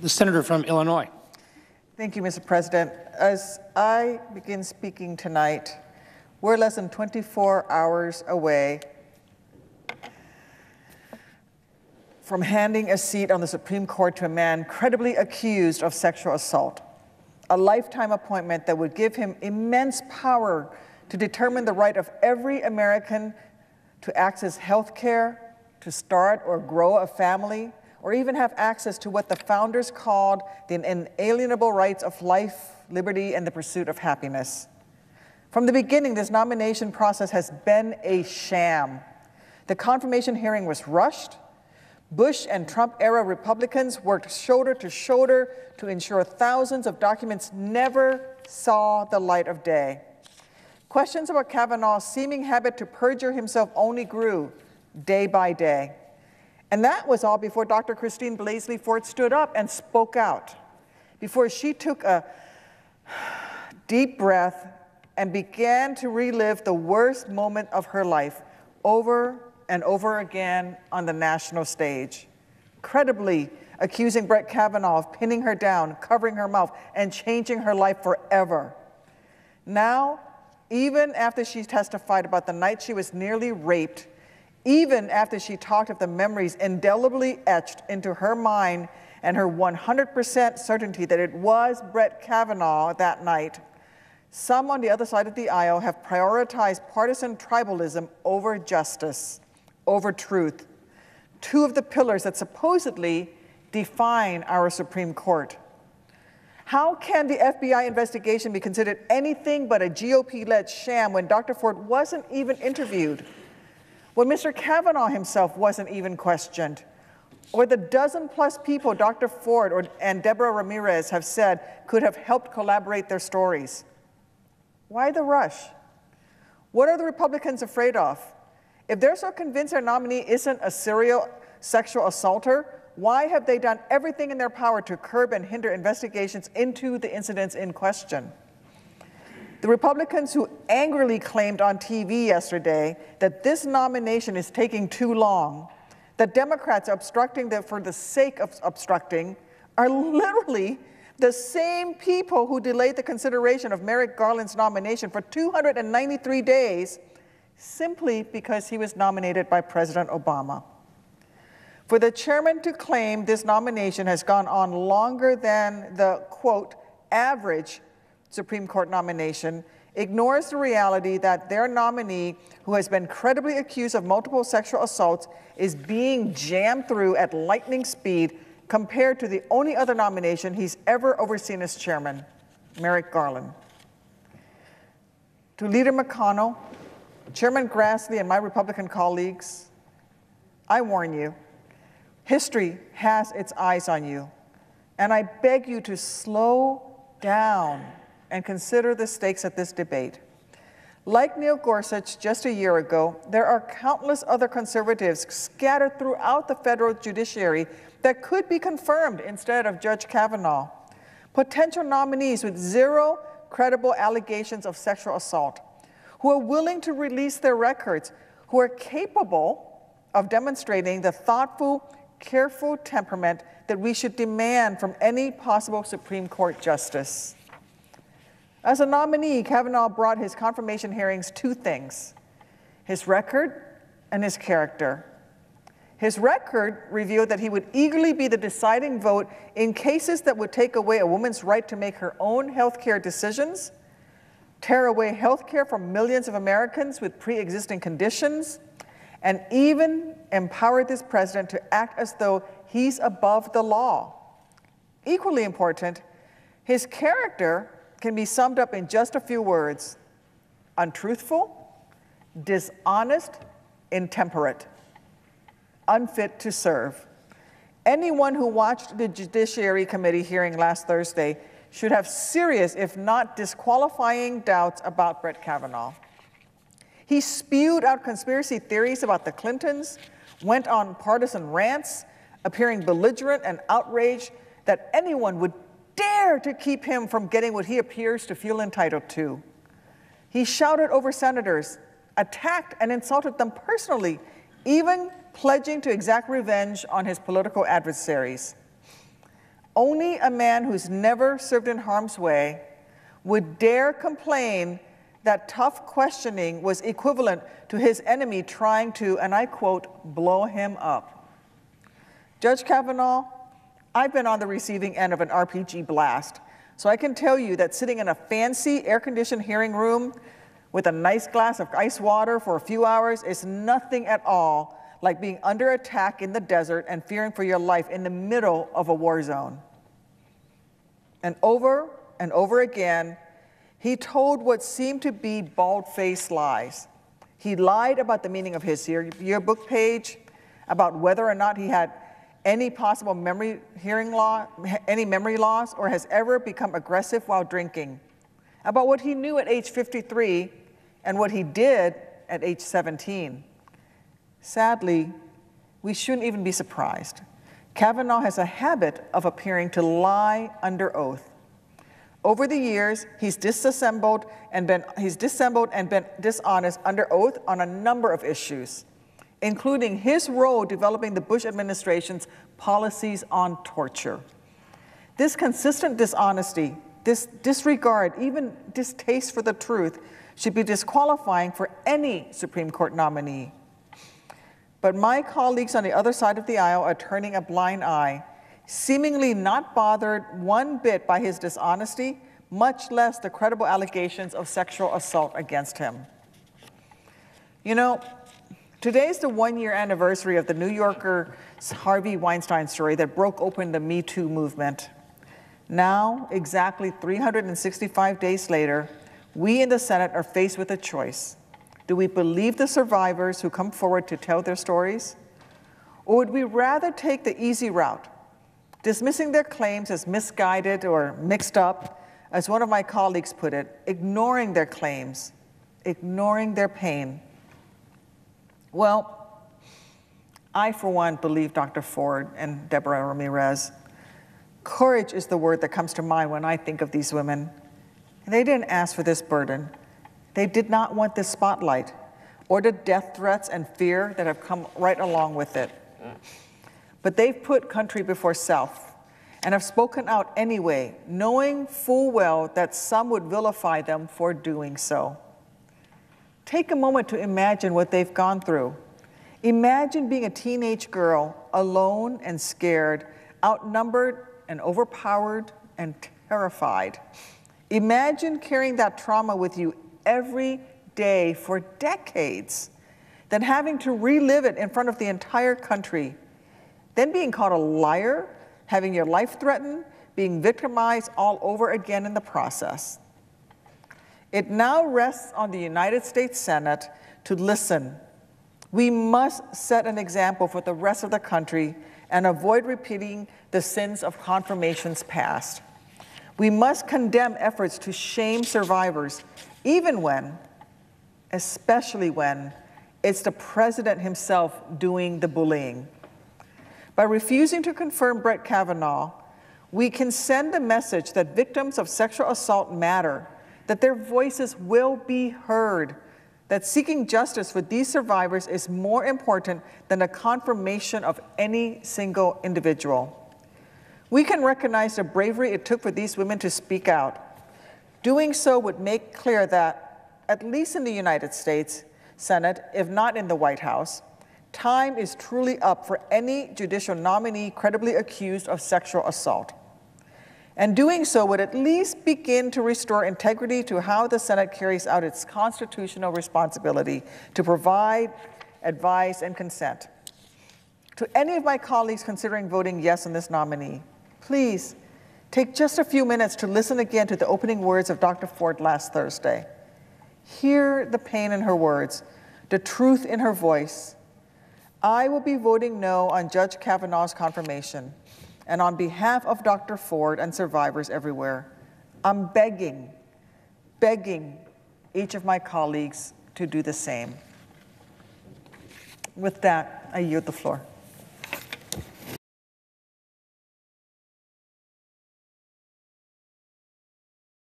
The senator from Illinois. Thank you, Mr. President. As I begin speaking tonight, we're less than 24 hours away from handing a seat on the Supreme Court to a man credibly accused of sexual assault, a lifetime appointment that would give him immense power to determine the right of every American to access health care, to start or grow a family, or even have access to what the founders called the inalienable rights of life, liberty, and the pursuit of happiness. From the beginning, this nomination process has been a sham. The confirmation hearing was rushed. Bush and Trump-era Republicans worked shoulder to shoulder to ensure thousands of documents never saw the light of day. Questions about Kavanaugh's seeming habit to perjure himself only grew day by day. And that was all before Dr. Christine Blasey Ford stood up and spoke out, before she took a deep breath and began to relive the worst moment of her life over and over again on the national stage, credibly accusing Brett Kavanaugh of pinning her down, covering her mouth, and changing her life forever. Now, even after she testified about the night she was nearly raped, even after she talked of the memories indelibly etched into her mind and her 100% certainty that it was Brett Kavanaugh that night, some on the other side of the aisle have prioritized partisan tribalism over justice, over truth, two of the pillars that supposedly define our Supreme Court. How can the FBI investigation be considered anything but a GOP-led sham when Dr. Ford wasn't even interviewed, when Mr. Kavanaugh himself wasn't even questioned, or the dozen-plus people Dr. Ford and Deborah Ramirez have said could have helped collaborate their stories? Why the rush? What are the Republicans afraid of? If they're so convinced their nominee isn't a serial sexual assaulter, why have they done everything in their power to curb and hinder investigations into the incidents in question? The Republicans who angrily claimed on TV yesterday that this nomination is taking too long, that Democrats are obstructing for the sake of obstructing, are literally the same people who delayed the consideration of Merrick Garland's nomination for 293 days simply because he was nominated by President Obama. For the chairman to claim this nomination has gone on longer than the, quote, average Supreme Court nomination ignores the reality that their nominee, who has been credibly accused of multiple sexual assaults, is being jammed through at lightning speed compared to the only other nomination he's ever overseen as chairman, Merrick Garland. To Leader McConnell, Chairman Grassley, and my Republican colleagues, I warn you, history has its eyes on you, and I beg you to slow down and consider the stakes of this debate. Like Neil Gorsuch just a year ago, there are countless other conservatives scattered throughout the federal judiciary that could be confirmed instead of Judge Kavanaugh, potential nominees with zero credible allegations of sexual assault, who are willing to release their records, who are capable of demonstrating the thoughtful, careful temperament that we should demand from any possible Supreme Court justice. As a nominee, Kavanaugh brought his confirmation hearings two things: his record and his character. His record revealed that he would eagerly be the deciding vote in cases that would take away a woman's right to make her own health care decisions, tear away health care from millions of Americans with pre-existing conditions, and even empower this president to act as though he's above the law. Equally important, his character can be summed up in just a few words: untruthful, dishonest, intemperate, unfit to serve. Anyone who watched the Judiciary Committee hearing last Thursday should have serious, if not disqualifying, doubts about Brett Kavanaugh. He spewed out conspiracy theories about the Clintons, went on partisan rants, appearing belligerent and outraged that anyone would dare to keep him from getting what he appears to feel entitled to. He shouted over senators, attacked and insulted them personally, even pledging to exact revenge on his political adversaries. Only a man who's never served in harm's way would dare complain that tough questioning was equivalent to his enemy trying to, and I quote, blow him up. Judge Kavanaugh, I've been on the receiving end of an RPG blast, so I can tell you that sitting in a fancy air-conditioned hearing room with a nice glass of ice water for a few hours is nothing at all like being under attack in the desert and fearing for your life in the middle of a war zone. And over again, he told what seemed to be bald-faced lies. He lied about the meaning of his yearbook page, about whether or not he had any possible memory loss, or has ever become aggressive while drinking, about what he knew at age 53 and what he did at age 17. Sadly, we shouldn't even be surprised. Kavanaugh has a habit of appearing to lie under oath. Over the years, he's disassembled and been dishonest under oath on a number of issues, including his role developing the Bush administration's policies on torture. This consistent dishonesty, this disregard, even distaste for the truth, should be disqualifying for any Supreme Court nominee. But my colleagues on the other side of the aisle are turning a blind eye, seemingly not bothered one bit by his dishonesty, much less the credible allegations of sexual assault against him. You know, today's the one-year anniversary of the New Yorker's Harvey Weinstein story that broke open the Me Too movement. Now, exactly 365 days later, we in the Senate are faced with a choice. Do we believe the survivors who come forward to tell their stories? Or would we rather take the easy route, dismissing their claims as misguided or mixed up, as one of my colleagues put it, ignoring their claims, ignoring their pain? Well, I, for one, believe Dr. Ford and Deborah Ramirez. Courage is the word that comes to mind when I think of these women. They didn't ask for this burden. They did not want this spotlight or the death threats and fear that have come right along with it. But they've put country before self and have spoken out anyway, knowing full well that some would vilify them for doing so. Take a moment to imagine what they've gone through. Imagine being a teenage girl, alone and scared, outnumbered and overpowered and terrified. Imagine carrying that trauma with you every day for decades, then having to relive it in front of the entire country, then being called a liar, having your life threatened, being victimized all over again in the process. It now rests on the United States Senate to listen. We must set an example for the rest of the country and avoid repeating the sins of confirmations past. We must condemn efforts to shame survivors, even when, especially when, it's the president himself doing the bullying. By refusing to confirm Brett Kavanaugh, we can send a message that victims of sexual assault matter, that their voices will be heard, that seeking justice for these survivors is more important than the confirmation of any single individual. We can recognize the bravery it took for these women to speak out. Doing so would make clear that, at least in the United States Senate, if not in the White House, time is truly up for any judicial nominee credibly accused of sexual assault. And doing so would at least begin to restore integrity to how the Senate carries out its constitutional responsibility to provide advice and consent. To any of my colleagues considering voting yes on this nominee, please take just a few minutes to listen again to the opening words of Dr. Ford last Thursday. Hear the pain in her words, the truth in her voice. I will be voting no on Judge Kavanaugh's confirmation. And on behalf of Dr. Ford and survivors everywhere, I'm begging each of my colleagues to do the same. With that, I yield the floor.